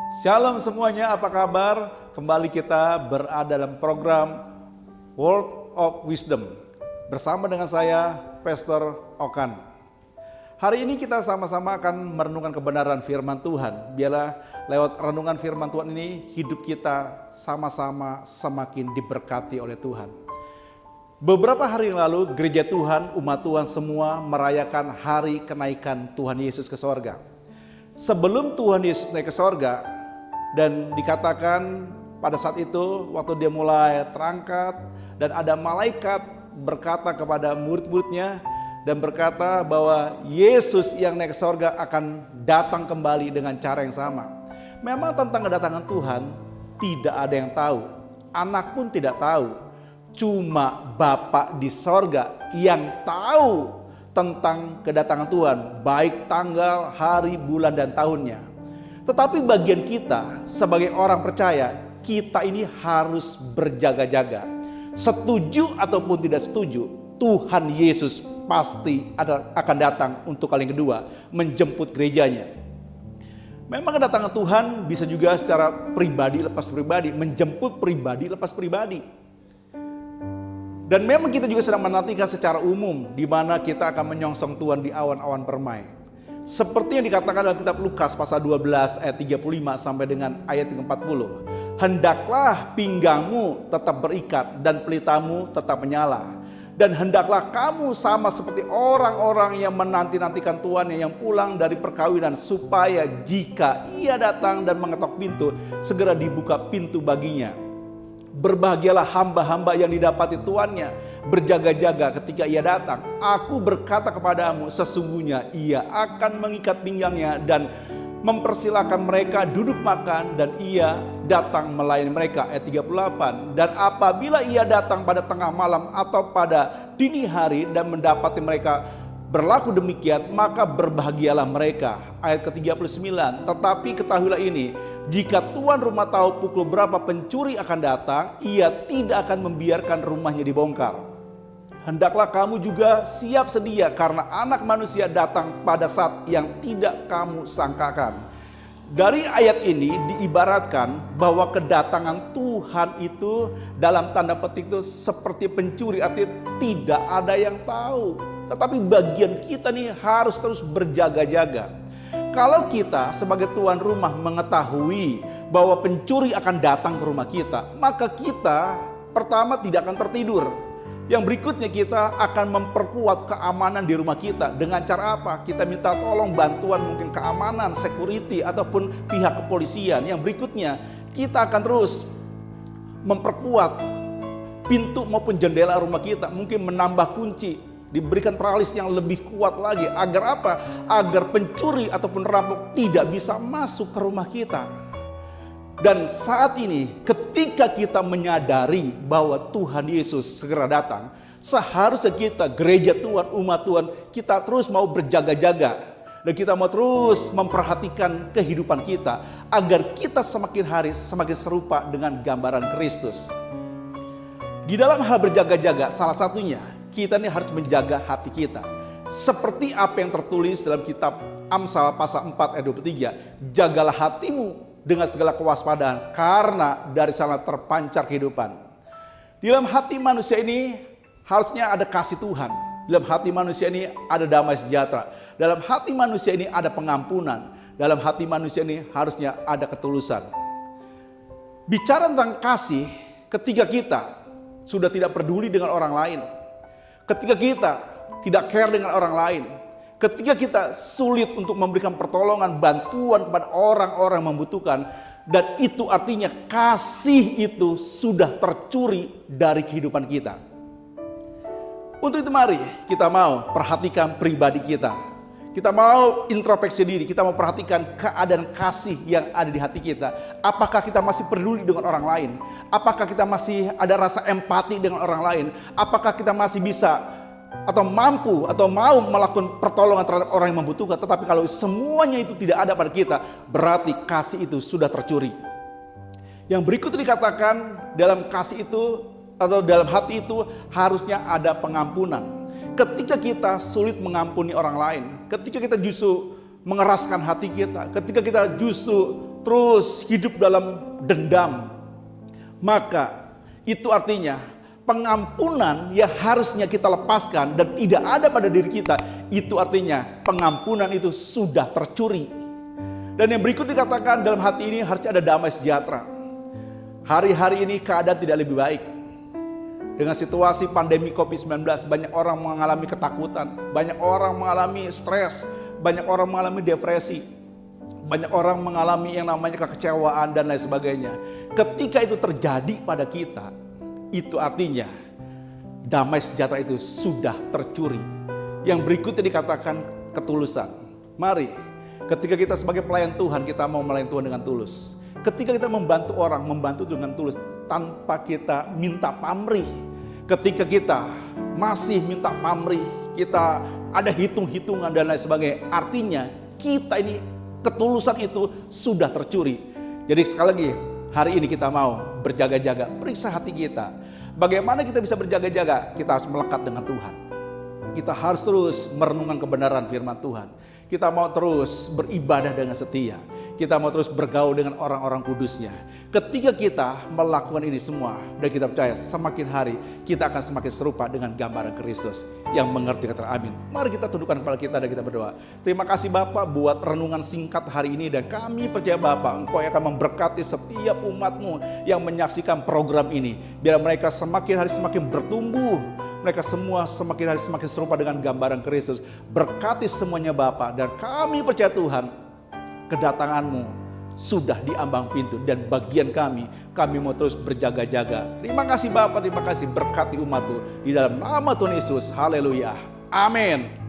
Shalom semuanya, apa kabar? Kembali kita berada dalam program World of Wisdom bersama dengan saya, Pastor Okan. Hari ini kita sama-sama akan merenungkan kebenaran firman Tuhan. Biarlah lewat renungan firman Tuhan ini hidup kita sama-sama semakin diberkati oleh Tuhan. Beberapa hari yang lalu gereja Tuhan, umat Tuhan semua merayakan hari kenaikan Tuhan Yesus ke sorga. Sebelum Tuhan Yesus naik ke sorga, dan dikatakan pada saat itu waktu dia mulai terangkat dan ada malaikat berkata kepada murid-muridnya dan berkata bahwa Yesus yang naik ke sorga akan datang kembali dengan cara yang sama. Memang tentang kedatangan Tuhan tidak ada yang tahu, anak pun tidak tahu. Cuma Bapa di sorga yang tahu tentang kedatangan Tuhan, baik tanggal, hari, bulan, dan tahunnya. Tetapi bagian kita sebagai orang percaya, kita ini harus berjaga-jaga. Setuju ataupun tidak setuju, Tuhan Yesus pasti akan datang untuk kali yang kedua, menjemput gerejanya. Memang kedatangan Tuhan bisa juga secara pribadi lepas pribadi, menjemput pribadi lepas pribadi. Dan memang kita juga sedang menantikan secara umum di mana kita akan menyongsong Tuhan di awan-awan permai. Seperti yang dikatakan dalam kitab Lukas pasal 12 ayat 35 sampai dengan ayat 40. Hendaklah pinggangmu tetap berikat dan pelitamu tetap menyala. Dan hendaklah kamu sama seperti orang-orang yang menanti-nantikan tuannya yang pulang dari perkawinan, supaya jika ia datang dan mengetok pintu, segera dibuka pintu baginya. Berbahagialah hamba-hamba yang didapati tuannya berjaga-jaga ketika ia datang. Aku berkata kepadamu, sesungguhnya ia akan mengikat pinggangnya dan mempersilahkan mereka duduk makan, dan ia datang melayani mereka. Ayat 38. Dan apabila ia datang pada tengah malam atau pada dini hari dan mendapati mereka berlaku demikian, maka berbahagialah mereka. Ayat ke-39. Tetapi ketahuilah ini, jika tuan rumah tahu pukul berapa pencuri akan datang, ia tidak akan membiarkan rumahnya dibongkar. Hendaklah kamu juga siap sedia, karena anak manusia datang pada saat yang tidak kamu sangkakan. Dari ayat ini diibaratkan bahwa kedatangan Tuhan itu dalam tanda petik itu seperti pencuri, artinya tidak ada yang tahu. Tetapi bagian kita nih harus terus berjaga-jaga. Kalau kita sebagai tuan rumah mengetahui bahwa pencuri akan datang ke rumah kita, maka kita pertama tidak akan tertidur. Yang berikutnya kita akan memperkuat keamanan di rumah kita. Dengan cara apa? Kita minta tolong bantuan mungkin keamanan, security, ataupun pihak kepolisian. Yang berikutnya kita akan terus memperkuat pintu maupun jendela rumah kita. Mungkin menambah kunci, diberikan teralis yang lebih kuat lagi. Agar apa? Agar pencuri ataupun rampok tidak bisa masuk ke rumah kita. Dan saat ini ketika kita menyadari bahwa Tuhan Yesus segera datang, seharusnya kita, gereja Tuhan, umat Tuhan, kita terus mau berjaga-jaga. Dan kita mau terus memperhatikan kehidupan kita, agar kita semakin hari semakin serupa dengan gambaran Kristus. Di dalam hal berjaga-jaga, salah satunya kita ini harus menjaga hati kita. Seperti apa yang tertulis dalam kitab Amsal pasal 4 ayat 23. Jagalah hatimu dengan segala kewaspadaan, karena dari sana terpancar kehidupan. Di dalam hati manusia ini harusnya ada kasih Tuhan. Dalam hati manusia ini ada damai sejahtera. Dalam hati manusia ini ada pengampunan. Dalam hati manusia ini harusnya ada ketulusan. Bicara tentang kasih, ketika kita sudah tidak peduli dengan orang lain, ketika kita tidak care dengan orang lain, ketika kita sulit untuk memberikan pertolongan, bantuan kepada orang-orang yang membutuhkan, dan itu artinya kasih itu sudah tercuri dari kehidupan kita. Untuk itu mari kita mau perhatikan pribadi kita. Kita mau introspeksi diri, kita mau perhatikan keadaan kasih yang ada di hati kita. Apakah kita masih peduli dengan orang lain? Apakah kita masih ada rasa empati dengan orang lain? Apakah kita masih bisa atau mampu atau mau melakukan pertolongan terhadap orang yang membutuhkan? Tetapi kalau semuanya itu tidak ada pada kita, berarti kasih itu sudah tercuri. Yang berikut dikatakan dalam kasih itu atau dalam hati itu harusnya ada pengampunan. Ketika kita sulit mengampuni orang lain, ketika kita justru mengeraskan hati kita, ketika kita justru terus hidup dalam dendam, maka itu artinya pengampunan yang harusnya kita lepaskan dan tidak ada pada diri kita, itu artinya pengampunan itu sudah tercuri. Dan yang berikut dikatakan, dalam hati ini harusnya ada damai sejahtera. Hari-hari ini keadaan tidak lebih baik. Dengan situasi pandemi COVID-19, banyak orang mengalami ketakutan, banyak orang mengalami stres, banyak orang mengalami depresi, banyak orang mengalami yang namanya kekecewaan dan lain sebagainya. Ketika itu terjadi pada kita, itu artinya damai sejahtera itu sudah tercuri. Yang berikutnya dikatakan ketulusan. Mari, ketika kita sebagai pelayan Tuhan, kita mau melayani Tuhan dengan tulus. Ketika kita membantu orang, membantu dengan tulus tanpa kita minta pamrih. Ketika kita masih minta pamrih, kita ada hitung-hitungan dan lain sebagainya, artinya kita ini ketulusan itu sudah tercuri. Jadi sekali lagi, hari ini kita mau berjaga-jaga, periksa hati kita. Bagaimana kita bisa berjaga-jaga? Kita harus melekat dengan Tuhan. Kita harus terus merenungkan kebenaran firman Tuhan. Kita mau terus beribadah dengan setia. Kita mau terus bergaul dengan orang-orang kudusnya. Ketika kita melakukan ini semua, dan kita percaya semakin hari kita akan semakin serupa dengan gambaran Kristus. Yang mengerti kata amin. Mari kita tundukkan kepala kita dan kita berdoa. Terima kasih Bapak buat renungan singkat hari ini. Dan kami percaya Bapak, Engkau yang akan memberkati setiap umat-Mu yang menyaksikan program ini. Biar mereka semakin hari semakin bertumbuh. Mereka semua semakin hari semakin serupa dengan gambaran Kristus. Berkati semuanya Bapak. Dan kami percaya Tuhan, kedatangan-Mu sudah di ambang pintu. Dan bagian kami mau terus berjaga-jaga. Terima kasih Bapak, terima kasih, berkati umat-Mu. Di dalam nama Tuhan Yesus, haleluya, amin.